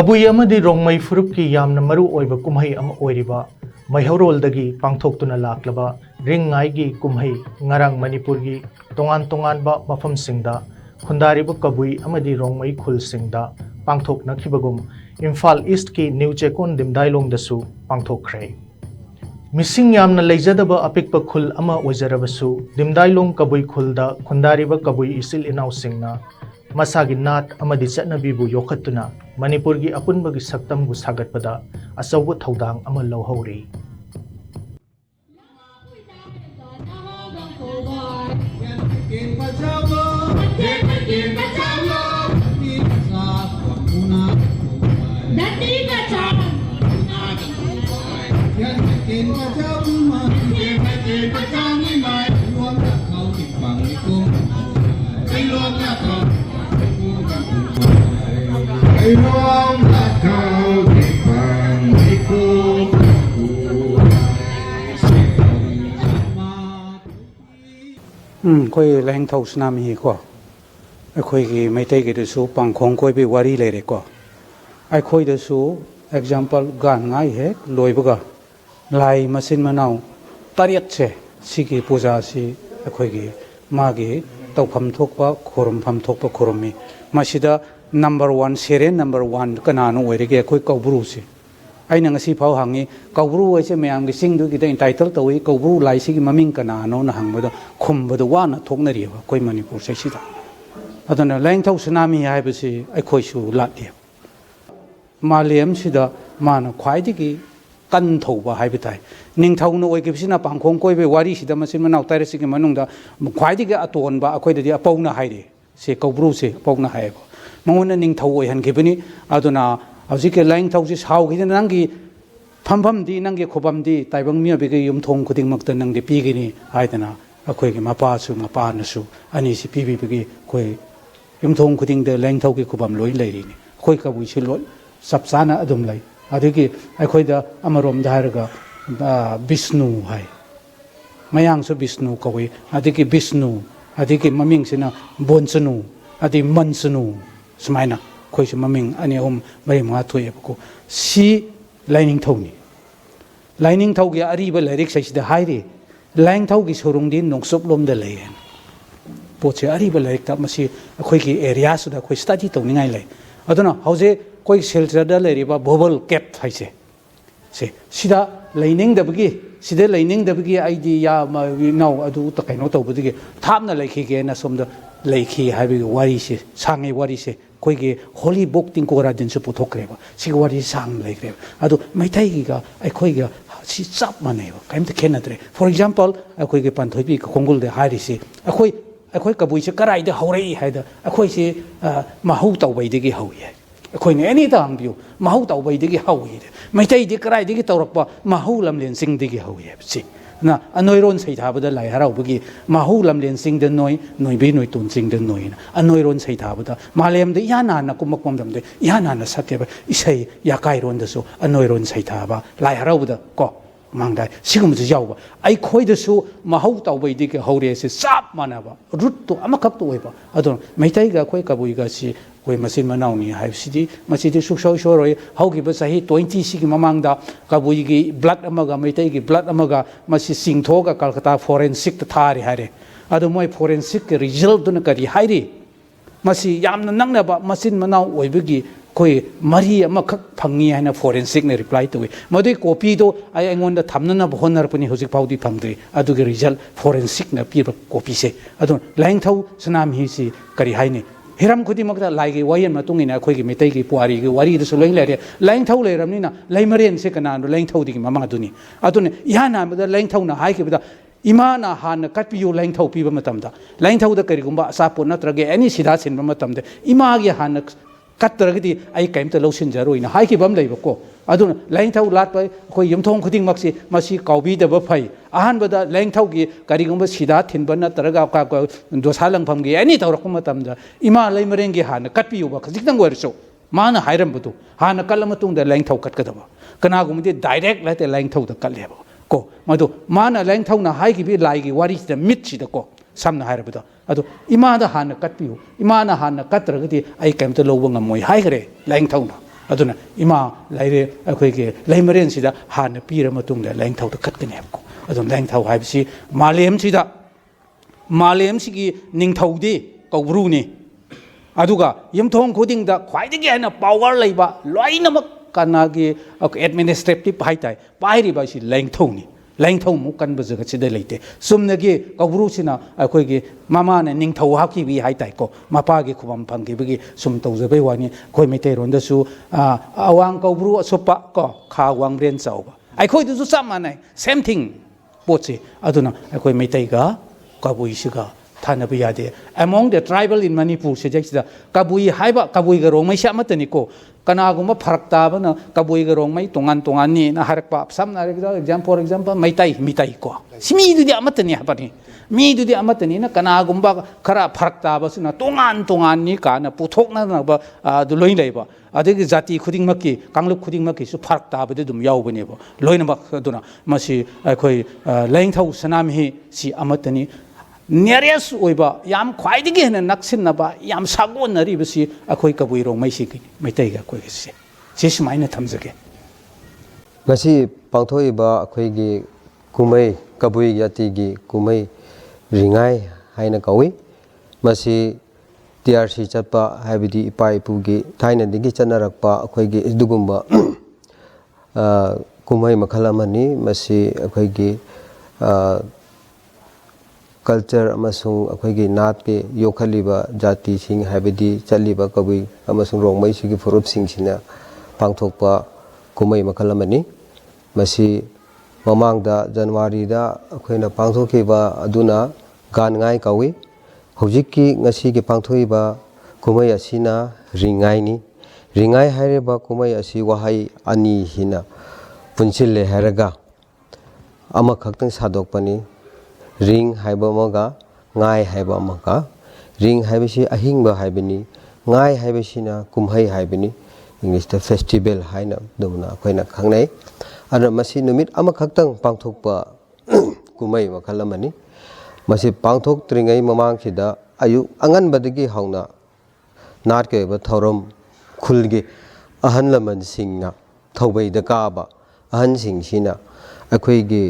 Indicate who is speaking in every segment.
Speaker 1: कबुई अमदी रोंगमई फुरुप की यामना मरु ओइबा कुम्हई अमा ओइरिबा मैहौरोलदगी पांगथोक्तुना लाक्लबा रिंगाईगी कुम्हई ngarang मणिपुरगी तोंगान तोंगानबा मफमसिंगदा खुंदारिबा कबुई अमदी Rongmei खुलसिंगदा पांगथोकनखिबगुम Imphal east की न्यू चेकोन दिमदाइलोंगदसु पांगथोकख्रे मिसिंग यामना लेजदबा अपिकपा खुल अमा ओइजरबसु दिमदाइलोंग कबुई खुलदा खुंदारिबा कबुई इसिल इनाउसिंगना मसागी नाट अमदी चटनबीबु योखत्तुना मणिपुरगी अपुनबगी सक्तमबु सागतपदा अचौब थौदांग अमा लौहौरी
Speaker 2: कोई लैंग थौ सुनामी को अखोई की मैतै के दसु पांखों कोई भी वारी ले रे को अखोई दसु एग्जांपल गान गाई है लोइबगा लाई मसिन मनाउ तरियत से सिकी पूजा सी अखोई की मागी तौफम थोकपा खोरमफम थोकपा खोरमी मसिदा नंबर 1 सेरेन नंबर 1 कनानो ओइरेगे अखोई कौब्रू से अगर ngasi phau hangi kaubru oise mayam gi sing du gi da title tawi kaubru lai si gi maming kana no na hang bodo khum bodo wa na thokna ri ba koi manipur sai sida adona lang thau tsunami hai ba si ai khoi su lat dia maliam sida mana khwai di gi kan thau ba hai ba tai ning thau no oi gi sina pangkhong koi be wari sida masin manau tai si gi manung da khwai di gi aton ba akhoi da apau na hai de se kaubru se apau na hai ba mangona ning thau oi han gi bani adona हजिक लाइन थौसी साउगी नंगी फमफम दी नंगी खोबम दी ताइबंग मिया बेगे युमथोंग खुदिंग मक्ता नंगी पीगिनी हाइदना अखोई के मपासु मपानसु अनि सि पीबी बेगे कोई युमथोंग खुदिंग दे लाइन थौगी खोबम लोइ लेरिनी खोई कबुइ सि लोइ सबसाना अदुम लै अदिगी अखोई दा अमरोम दारगा विष्णु हाय मयांगसु विष्णु कवि अदिगी विष्णु अदिगी ममिंग सिना बोनसनु अदि मनसनु समाइना कोई से ममिंग अने ओम मरे मा थोए को सी लाइनिंग थौनी लाइनिंग थौ के अरीब लाइरिक सैसिद हाइरे लाइनिंग थौ की सोरुंग दिन नोंसोप लोम द लेन पोचे अरीब लाइरिक ता मसी अखोई की एरिया सुदा कोई स्टडी तौनिंगाइ लै अदुना हौजे कोई शेल्टर द लेरिबा बोबल कैप थाइसे से सिदा लाइनिंग दबगी सिदा लाइनिंग दबगी आईडी या नाउ अदु त कैनो तौबदिगे थापना लैखि के ना सोम द लैखि हाइबि वारी से सांगे वारी से कोई के होली बुक तिंग कोरा दिन से पुथोक्रेबा सिगवारी सांग लेग्रेबा अदु मैथाइगिगा अखोइगा सि चाप मानेबा काइमते खेनद्रे फॉर एग्जांपल अखोइ के पांथोइबी खोंगुल दे हारिसि अखोइ कबुइ से कराइ दे हौरई हाइदा अखोइ से माहौ तौबैदिगे हौइ अखोइ ने एनी तांबियो माहौ तौबैदिगे हौइ मैथाइ दे कराइ दिगे तौरकपा माहौ लमलेन सिंग दिगे हौइ सि ना अनोइरोन सैथाबदा लाई हराउबगी माहौ लमलेन सिंग द नोइबे नोइतोन सिंग द नोइना अनोइरोन सैथाबदा मालेम द याना कुमकम दम दे याना सत्यबा इसै याकाइरोन दसु अनोइरोन सैथाबा लाई हराउबदा को मांगदा सिगुम ज याउबा आई खोइदसु माहौ तौबैदि के हौरे से साप मानाबा रुट तो अमखक तो ओइबा अदो मैथाइगा खोइ कबुइगा सि कोई मसिन मनाउनी हाइसिदी मसिदी सुक्सौ सोरोय हौगिबा सही 20 सिगी ममांगदा कबुइगी ब्लड अमगा मैथाइगी ब्लड अमगा मसि सिंगथोगा कलकत्ता फोरेंसिक त थारि हारे अदो मोय फोरेंसिक के रिजल्ट दुन करी हाइरि मसि यामना नंगनाबा मसिन मनाउ ओइबगी कोई मरी अमखक फंगी हाइना फोरेंसिक ने रिप्लाई तोइ मदुइ कॉपी दो आई अंगोंदा थमनना होनर पनि होजिक फाउदी फंगद्रि अदुगे रिजल्ट फोरेंसिक न पीबा कॉपी से अदो लाइंग थौ सनाम हिसि करी हाइने हिरम खुदिमकता लाइगे वायन मतुंगिना अखोइगी मितैगी पुआरीगी वारीदसु लोइ लेरे लाइंग थौ लेरमनिना लाइमरेन से कनानो लाइंग थौदिगी ममा दुनि अदुने याना बदा लाइंग थौना हाइकिबदा इमाना हान कटपियो लाइंग थौ पीबा मतमदा लाइंग थौदा करिगुंबा असापो नत्रगे एनी सिधा सिनबा मतमदे इमागी हान कत्तरगदी आई कैमते लौसिनजरोइना हाइकिबम लेबको अदुन लाइंग थौ लाटपा कोई यमथोंग खुदिंग मक्सी मसी काउबीदबा फै अहानबदा लाइंग थौगी करिगुंबा सिधा थिनबा नत्रगा का दोसा लंगफमगी एनी तौरक मतमदा इमा लैमरेंगी हान कटपियोबा खजितंग वरसो माना हाइरमबदु हान कलमतुंगदा लाइंग थौ कटकदबा कनागुमदि डायरेक्ट लाइते लाइंग थौदा कलेबा को मदु माना लाइंग थौना हाइगिबि लाइगी वारिसिदा मिटसिदा को samna hairabada adu imada hana katpiu imana hana katragati ai kaimta lobo ngamoi haigre laing thauna aduna ima laire akhoi ge laimaren sida han pira matungda laing thau da khatkane ko adun laing thau haibsi malem sida malem sigi ning thau de kaubru ni aduga yimthong khoding da khwaidagi hana power leiba loinamak kanagi administrative haitai pairi ba si laing thau ni laing thau mu kan ba jaga chida leite sumnagi kaubru sina akhoi ge mama ne ning thau haki bi haitai ko mapa ge khubam phangki bi sum tau jabe wani khoi mete ron da su awang kaubru asopa ko kha wang ren chawba ai khoi du su samana same thing pochi aduna akhoi mete ga kabui siga thana bi yade among the tribal in Manipur se jaksida kabui haiba kabui ga rong mai sha matani ko kana guma pharak ta bana kabui ga rong mai tongan tongan ni na harakpa sam na example for example mitai ko simi du di amatani hapani mi du di amatani na kana gumba khara pharak ta ba suna tongan ni kana puthok na ba du loi leiba adegi jati khuding makki kanglup khuding makki su pharak ta ba dum yaw bane ba loina ba duna masi khoi laing thau sanam hi si amatani nearest oiba yam khwaidigi hena naksin na ba yam sagon nari basi akhoi kabui rong mai si mai tai ga koi se sis mai na thamjage
Speaker 3: ngasi pangthoi ba akhoi gi kumai kabui yati gi kumai ringai haina kawi masi TRC chatpa habidi ipai pu gi thaina digi chanarakpa akhoi gi idugumba kumai makhalamani masi akhoi gi culture amasung akhoi gi nat ke yokhaliba jati sing habidi chaliba kabui amasung rongmai sigi furup sing sina pangthokpa kumai makhalamani masi mamangda January da akhoina pangthokiba aduna gan ngai kawi hojikki ngasi gi pangthoiba kumai asina ringai ni ringai haireba kumai asi wahai ani hina punchille haraga ama khaktang sadokpani ring haiba maga ngai haiba maga ring haibasi ahingba haibani ngai haibasina kumhai haibani English the festival haina dumna khoina khangnai ana masi numit ama khaktang pangthokpa kumai makhalamani masi pangthok tringai mamang sida ayu angan badagi hauna nat ke ba thorom khulgi ahan laman singna thaubai da ka ba ahan sing sina akhoi gi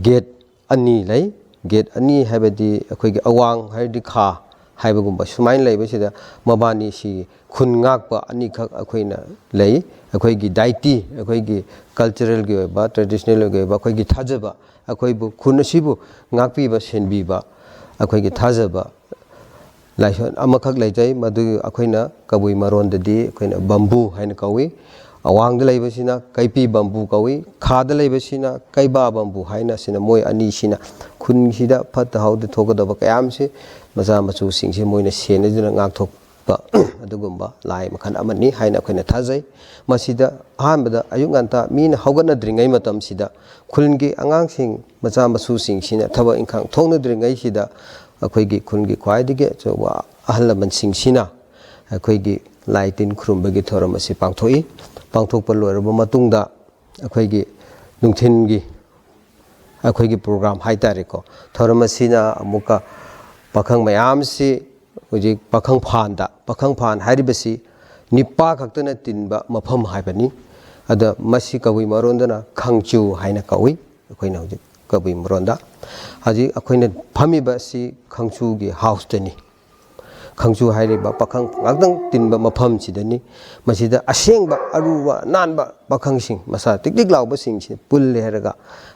Speaker 3: gate ani lay gate ani habadi akhoi gi awang haidi kha haibagumba sumain laibasida mabani si khun ngakpa ani khak akhoina lay akhoi gi daiti akhoi gi cultural gi ba traditional gi ba akhoi gi thajaba akhoi bu khun sibu ngakpi ba senbi ba akhoi gi thajaba laison amakhak laijai madu akhoina kabui maron dadi akhoina bamboo haina kawi awang da laibasina kaipi bamboo kawi khada laibasina kaiba bamboo haina sina moi ani sina khun sida phat haude thogadaba kayam se maza machu singse moina sene juna ngak thokpa adugumba lai makhan amani haina khoina thajai masida hanbada ayunganta mina haugatna dringai matam sida khulngi angang sing macha machu sing sina thaba inkhang thongna dringai sida akhoigi khungi khwaidige chowa ahlaman sing sina akhoigi laitin khrumbagi thoram asi pangthoi pangthokpa loiraba matungda akhoigi nungthingi akhoigi program haitare ko thoram asina amuka pakhang mayam si hoji pakhang phan haribasi nipa khaktana tinba mafam haibani ada masi kawi marondana khangchu haina kawi akhoina hoji kawi maronda haji akhoina phamiba si khangchu gi house tani khangchu hairiba pakhang ngakdang tinba mafam sidani masida asengba aruwa nanba pakhang sing masa tiktik lawba sing si pulle heraga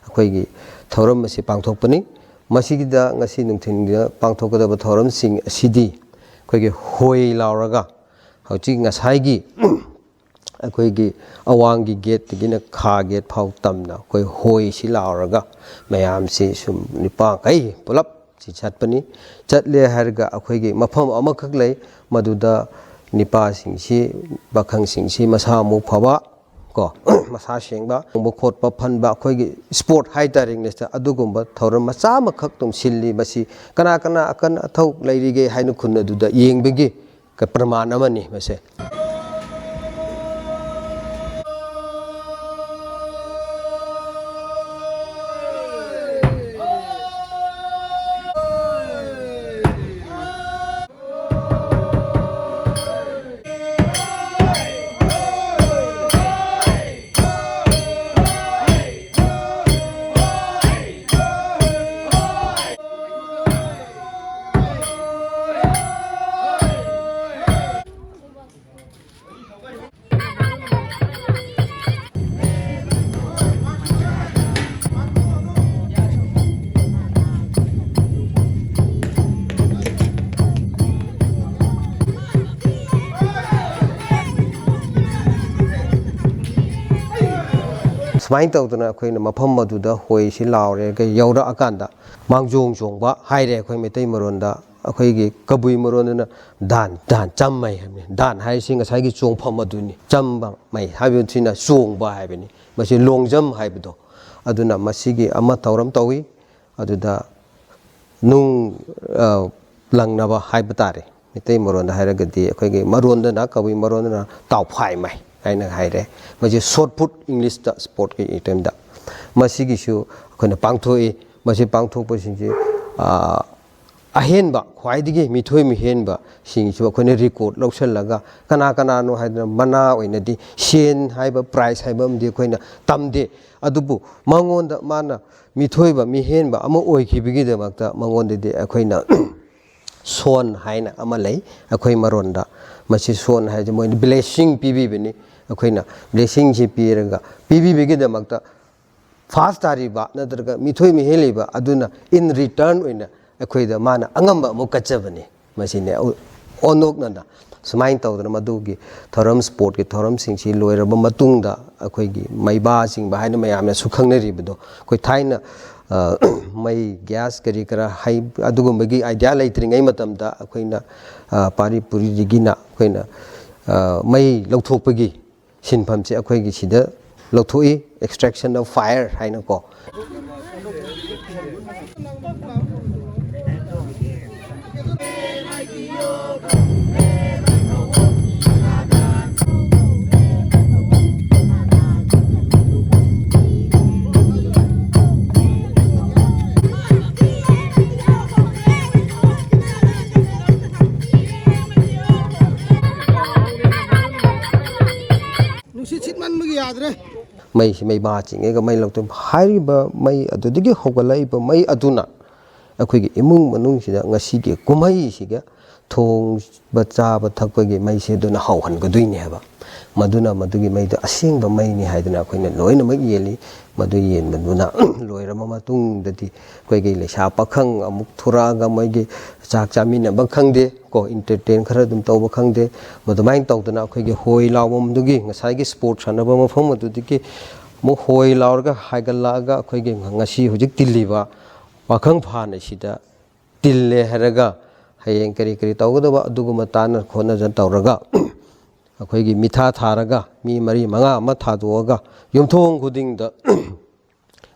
Speaker 3: akhoigi thoram masi pangthokpani masigida ngasi nungthinga pangthokadaba thoram sing asidi khoigi hoi lawraga hauchi ngasaigi akoigi awangi gate tigina kha gate phau tamna koi hoi si lawraga mayam si sum nipa kai pulap si chatpani chatle harga akoigi mafam amakhak lei maduda nipa sing si bakhang sing si masa mu phaba ko masa sengba bo khot pa phan ba khoi gi sport haitaring nesta adugumba thoram macha makhak tum silli masi kana kana akan athau leirige hainu khunna duda yengbegi ka praman amani mase ꯁꯨꯃꯥꯏꯅ ꯇꯧꯗꯅ ꯑꯩꯈꯣꯏꯅ ꯃꯐꯝ ꯑꯗꯨꯗ ꯍꯣꯏꯁꯤ ꯂꯥꯎꯔꯦ ꯌꯧꯔꯛꯑꯀꯥꯟꯗ ꯃꯥꯡꯖꯣꯡ ꯆꯣꯡꯕ ꯍꯥꯏꯔꯦ ꯑꯩꯈꯣꯏ ꯃꯩꯇꯩ ꯃꯔꯣꯟꯗ ꯑꯩꯈꯣꯏꯒꯤ ꯀꯕꯨꯏ ꯃꯔꯣꯟꯗꯅ ꯗꯥꯟ ꯆꯝꯃꯩ ꯍꯥꯏꯕꯅꯤ ꯗꯥꯟ ꯍꯥꯏꯔꯤꯁꯤ ꯉꯁꯥꯏꯒꯤ ꯆꯣꯡꯐꯝ ꯑꯗꯨꯅꯤ ꯆꯝꯕ ꯃꯩ ꯍꯥꯏꯕꯁꯤꯅ ꯆꯣꯡꯕ ꯍꯥꯏꯕꯅꯤ ꯃꯁꯤ ꯂꯣꯡꯖꯝ ꯍꯥꯏꯕꯗꯣ ꯑꯗꯨꯅ ꯃꯁꯤꯒꯤ ꯑꯃ ꯊꯧꯔꯝ ꯇꯧꯏ ꯑꯗꯨꯗ ꯅꯨꯡ ꯂꯪꯅꯕ ꯍꯥꯏꯕ ꯇꯥꯔꯦ ꯃꯩꯇꯩ ꯃꯔꯣꯟꯗ ꯍꯥꯏꯔꯒꯗꯤ ꯑꯩꯈꯣꯏꯒꯤ ꯃꯔꯣꯟꯗꯅ ꯀꯕꯨꯏ ꯃꯔꯣꯟꯗꯅ ꯇꯥꯎꯐꯥꯏ ꯃꯩ ꯍꯥꯏꯅ ꯍꯥꯏꯔꯦ ꯃꯁꯤ ꯁꯣꯔꯠ ꯄꯨꯠ ꯏꯪꯂꯤꯁꯇ ꯁ꯭ꯄꯣꯔꯠꯀꯤ ꯑꯥꯏꯇꯦꯝꯗ ꯃꯁꯤꯒꯤꯁꯨ ꯑꯩꯈꯣꯏꯅ ꯄꯥꯡꯊꯣꯛꯏ ꯃꯁꯤ ꯄꯥꯡꯊꯣꯛꯄꯁꯤꯡꯁꯤ ꯑꯍꯦꯟꯕ ꯈ꯭ꯋꯥꯏꯗꯒꯤ ꯃꯤꯊꯣꯏ ꯃꯤꯍꯦꯟꯕ ꯁꯤꯡꯁꯨ ꯑꯩꯈꯣꯏꯅ ꯔꯦꯀꯣꯔꯠ ꯂꯧꯁꯤꯜꯂꯒ ꯀꯅꯥꯅꯣ ꯍꯥꯏꯗꯅ ꯃꯅꯥ ꯑꯣꯏꯅꯗꯤ ꯁꯦꯟ ꯍꯥꯏꯕ ꯄ꯭ꯔꯥꯏꯖ ꯍꯥꯏꯕ ꯑꯃꯗꯤ ꯑꯩꯈꯣꯏꯅ ꯇꯝꯗꯦ ꯑꯗꯨꯕꯨ ꯃꯉꯣꯟꯗ ꯃꯥꯅ ꯃꯤꯊꯣꯏꯕ ꯃꯤꯍꯦꯟꯕ ꯑꯃ ꯑꯣꯏꯈꯤꯕꯒꯤꯗꯃꯛꯇ ꯃꯉꯣꯟꯗꯗꯤ ꯑꯩꯈꯣꯏꯅ ꯁꯣꯟ ꯍꯥꯏꯅ ꯑꯃ ꯂꯩ ꯑꯩꯈꯣই ꯃꯔꯣꯟꯗ ꯃꯁꯤ ꯁꯣꯟ ꯍꯥꯏꯁꯦ ꯃꯣꯏꯅ ꯕ꯭ꯂꯦꯁꯤꯡ ꯄꯤꯕꯤꯕꯅꯤ ꯑꯩꯈꯣꯏꯅ ꯕ꯭ꯂꯦꯁꯤꯡꯁꯤ ꯄꯤꯔꯒ ꯄꯤꯕꯤꯕꯒꯤꯗꯃꯛꯇ ꯐꯥꯁ ꯇꯥꯔꯤꯕ ꯅꯠꯇ꯭ꯔꯒ ꯃꯤꯊꯣꯏ ꯃꯤꯍꯦꯜꯂꯤꯕ ꯑꯗꯨꯅ ꯏꯟ ꯔꯤꯇꯔꯟ ꯑꯣꯏꯅ ꯑꯩꯈꯣꯏꯗ ꯃꯥꯅ ꯑꯉꯝꯕ ꯑꯃꯨꯛ ꯀꯠꯆꯕꯅꯤ ꯃꯁꯤꯅꯦ ꯑꯣꯟꯊꯣꯛꯅꯅ ꯁꯨꯃꯥꯏꯅ ꯇꯧꯗꯅ ꯃꯗꯨꯒꯤ ꯊꯧꯔꯝ ꯁ꯭ꯄꯣꯔꯠꯀꯤ ꯊꯧꯔꯝꯁꯤꯡꯁꯤ ꯂꯣꯏꯔꯕ ꯃꯇꯨꯡꯗ ꯑꯩꯈꯣꯏꯒꯤ ꯃꯩꯕꯥ ꯆꯤꯡꯕ ꯍꯥꯏꯅ ꯃꯌꯥꯝꯅꯁꯨ ꯈꯪꯅꯔꯤꯕꯗꯣ ꯑꯩꯈꯣꯏ ꯊꯥꯏꯅ ꯃꯩ ꯒ꯭ꯌꯥꯁ ꯀꯔꯤ ꯀꯔꯥ ꯑꯗꯨꯒꯨꯝꯕꯒꯤ ꯑꯥꯏꯗꯤꯌꯥ ꯂꯩꯇ꯭ꯔꯤꯉꯩ ꯃꯇꯝꯗ ꯑꯩꯈꯣꯏꯅ ꯄꯥꯔꯤ ꯄꯨꯔꯤꯗꯒꯤꯅ ꯑꯩꯈꯣꯏꯅ ꯃꯩ ꯂꯧꯊꯣꯛꯄꯒꯤ ꯁꯤꯟꯐꯝꯁꯦ ꯑꯩꯈꯣꯏꯒꯤ ꯁꯤꯗ ꯂꯧꯊꯣꯛꯏ ꯑꯦꯛꯁꯇ꯭ꯔꯦꯛꯁꯟ ꯑꯣꯐ ꯐꯥꯏꯌꯔ ꯍꯥꯏꯅꯀꯣ ꯃꯩꯁꯤ ꯃꯩꯕꯥ ꯆꯤꯡꯉꯒ ꯃꯩ ꯂꯧꯊꯣꯛ ꯍꯥꯏꯔꯤꯕ ꯃꯩ ꯑꯗꯨꯗꯒꯤ ꯍꯧꯒꯠꯂꯛꯏꯕ ꯃꯩ ꯑꯗꯨꯅ ꯑꯩꯈꯣꯏꯒꯤ ꯏꯃꯨꯡ ꯃꯅꯨꯡꯁꯤꯗ ꯉꯁꯤꯒꯤ ꯀꯨꯝꯍꯩꯁꯤꯒ ꯊꯣꯡꯕ ꯆꯥꯕ ꯊꯛꯄꯒꯤ ꯃꯩꯁꯦ ꯑꯗꯨꯅ ꯍꯧꯍꯟꯒꯗꯣꯏꯅꯦ ꯍꯥꯏꯕ ꯃꯗꯨꯅ ꯃꯗꯨꯒꯤ ꯃꯩꯗꯣ ꯑꯁꯦꯡꯕ ꯃꯩꯅꯤ ꯍꯥꯏꯗꯅ ꯑꯩꯈꯣꯏꯅ ꯂꯣꯏꯅꯃꯛ ꯌꯦꯜꯂꯤ ꯃꯗꯨ ꯌꯦꯟꯕꯗꯨꯅ ꯂꯣꯏꯔꯕ ꯃꯇꯨꯡꯗꯗꯤ ꯑꯩꯈꯣꯏꯒꯤ ꯂꯩꯁꯥ ꯄꯥꯈꯪ ꯑꯃꯨꯛ ꯊꯣꯔꯛꯑꯒ ꯃꯣꯏꯒꯤ ꯆꯥꯛ ꯆꯥꯃꯤꯟꯅꯕ ꯈꯪꯗꯦ ꯀꯣ ꯏꯟꯇꯔꯇꯦꯟ ꯈꯔ ꯑꯗꯨꯝ ꯇꯧꯕ ꯈꯪꯗꯦ ꯃꯗꯨꯃꯥꯏꯅ ꯇꯧꯗꯅ ꯑꯩꯈꯣꯏꯒꯤ ꯍꯣꯏ ꯂꯥꯎꯐꯝꯗꯨꯒꯤ ꯉꯁꯥꯏꯒꯤ ꯁ꯭ꯄꯣꯔꯠ ꯁꯥꯟꯅꯕ ꯃꯐꯝ ꯑꯗꯨꯗꯒꯤ ꯑꯃꯨꯛ ꯍꯣꯏ ꯂꯥꯎꯔꯒ ꯍꯥꯏꯒꯠꯂꯛꯑꯒ ꯑꯩꯈꯣꯏꯒꯤ ꯉꯁꯤ ꯍꯧꯖꯤꯛ ꯇꯤꯜꯂꯤꯕ ꯄꯥꯈꯪ ꯐꯥꯟ ꯑꯁꯤꯗ ꯇꯤꯜꯂꯦ ꯍꯥꯏꯔꯒ ꯍꯌꯦꯡ ꯀꯔꯤ ꯀꯔꯤ ꯇꯧꯒꯗꯕ ꯑꯗꯨꯒꯨꯝꯕ ꯇꯥꯟꯅ ꯈꯣꯠꯅꯖ ꯇꯧꯔꯒ ꯑꯩꯈꯣꯏꯒꯤ ꯃꯤꯊꯥ ꯊꯥꯔꯒ ꯃꯤ 4-5 ꯑꯃ ꯊꯥꯗꯣꯛꯑꯒ ꯌꯨꯝꯊꯣꯡ ꯈꯨꯗꯤꯡꯗ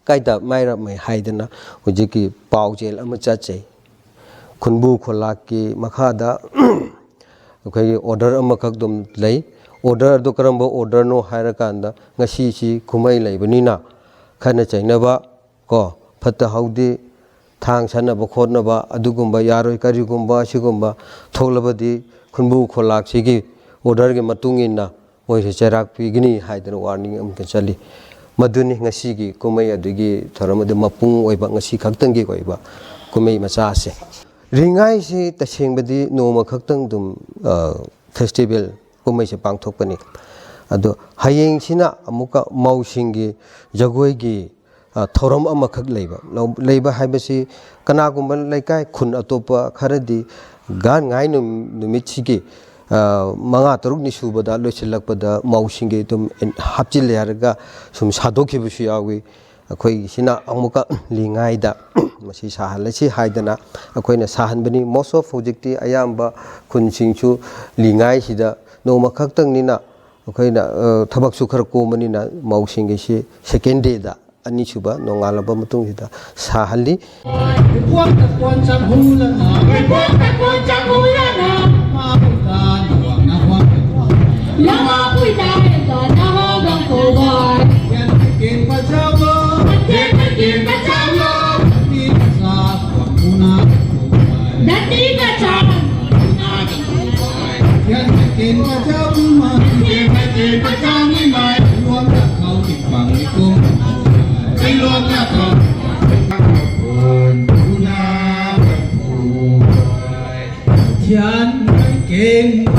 Speaker 3: ꯀꯥꯏꯗ ꯃꯥꯏꯔꯞꯃꯩ ꯍꯥꯏꯗꯅ ꯍꯧꯖꯤꯛꯀꯤ ꯄꯥꯎꯖꯦꯜ ꯑꯃ ꯆꯠꯆꯩ ꯈꯨꯟꯕꯨ ꯈꯣꯜꯂꯥꯛꯀꯤ ꯃꯈꯥꯗ ꯑꯩꯈꯣꯏꯒꯤ ꯑꯣꯔꯗꯔ ꯑꯃꯈꯛ ꯑꯗꯨꯝ ꯂꯩ ꯑꯣꯔꯗꯔ ꯑꯗꯨ ꯀꯔꯝꯕ ꯑꯣꯔꯗꯔꯅꯣ ꯍꯥꯏꯔꯀꯥꯟꯗ ꯉꯁꯤꯁꯤ ꯀꯨꯝꯍꯩ ꯂꯩꯕꯅꯤꯅ ꯈꯠꯅ ꯆꯩꯅꯕ ꯀꯣ ꯐꯠꯇ ꯍꯥꯎꯗꯤ ꯊꯥꯡ ꯁꯥꯟꯅꯕ ꯈꯣꯠꯅꯕ ꯑꯗꯨꯒꯨꯝꯕ ꯌꯥꯔꯣꯏ ꯀꯔꯤꯒꯨꯝꯕ ꯑꯁꯤꯒꯨꯝꯕ ꯊꯣꯛꯂꯕꯗꯤ ꯈꯨꯟꯕꯨ ꯈꯣꯜꯂꯥꯛꯁꯤꯒꯤ ꯑꯣꯔꯗꯔꯒꯤ ꯃꯇꯨꯡ ꯏꯟꯅ ꯃꯣꯏꯁꯦ ꯆꯩꯔꯥꯛ ꯄꯤꯒꯅꯤ ꯍꯥꯏꯗꯅ ꯋꯥꯔꯅꯤꯡ ꯑꯃꯨꯛꯇ ꯆꯠꯂꯤ ꯃꯗꯨꯅꯤ ꯉꯁꯤꯒꯤ ꯀꯨꯝꯍꯩ ꯑꯗꯨꯒꯤ ꯊꯧꯔꯝ ꯑꯗꯨ ꯃꯄꯨꯡ ꯑꯣꯏꯕ ꯉꯁꯤ ꯈꯛꯇꯪꯒꯤ ꯑꯣꯏꯕ ꯀꯨꯝꯍꯩ ꯃꯆꯥꯁꯦ ꯔꯤꯉꯥꯏꯁꯤ ꯇꯁꯦꯡꯕꯗꯤ ꯅꯣꯡꯃ ꯈꯛꯇꯪ ꯑꯗꯨꯝ ꯐꯦꯁꯇꯤꯚꯦꯜ ꯀꯨꯝꯍꯩꯁꯦ ꯄꯥꯡꯊꯣꯛꯄꯅꯤ ꯑꯗꯣ ꯍꯌꯦꯡꯁꯤꯅ ꯑꯃꯨꯛꯀ ꯃꯧꯁꯤꯡꯒꯤ ꯖꯒꯣꯏꯒꯤ ꯊꯧꯔꯝ ꯑꯃꯈꯛ ꯂꯩꯕ ꯍꯥꯏꯕꯁꯤ ꯀꯅꯥꯒꯨꯝꯕ ꯂꯩꯀꯥꯏ ꯈꯨꯟ ꯑꯇꯣꯞꯄ ꯈꯔꯗꯤ ꯒꯥꯟ ꯉꯥꯏ ꯅꯨꯃꯤꯠꯁꯤꯒꯤ 5-6ꯅꯤ ꯁꯨꯕꯗ ꯂꯣꯏꯁꯤꯜꯂꯛꯄꯗ ꯃꯧꯁꯤꯡꯒꯤ ꯑꯗꯨꯝ ꯍꯥꯞꯆꯤꯜꯂꯦ ꯍꯥꯏꯔꯒ ꯁꯨꯝ ꯁꯥꯗꯣꯛꯈꯤꯕꯁꯨ ꯌꯥꯎꯏ ꯑꯩꯈꯣꯏꯒꯤꯁꯤꯅ ꯑꯃꯨꯛꯀ ꯂꯤꯉꯥꯏꯗ ꯃꯁꯤ ꯁꯥꯍꯜꯂꯁꯤ ꯍꯥꯏꯗꯅ ꯑꯩꯈꯣꯏꯅ ꯁꯥꯍꯟꯕꯅꯤ ꯃꯣꯁ ꯑꯣꯐ ꯍꯧꯖꯤꯛꯇꯤ ꯑꯌꯥꯝꯕ ꯈꯨꯟꯁꯤꯡꯁꯨ ꯂꯤꯉꯥꯏꯁꯤꯗ ꯅꯣꯡꯃ ꯈꯛꯇꯪꯅꯤꯅ ꯑꯩꯈꯣꯏꯅ ꯊꯕꯛꯁꯨ ꯈꯔ ꯀꯣꯝꯕꯅꯤꯅ ꯃꯧꯁꯤꯡꯒꯤꯁꯤ ꯁꯦꯀꯦꯟ ꯗꯦꯗ ꯑꯅꯤꯁꯨꯕ ꯅꯣꯡꯉꯥꯜꯂꯕ ꯃꯇꯨꯡꯁꯤꯗ ꯁꯥꯍꯜꯂꯤ
Speaker 4: Thiên Kinh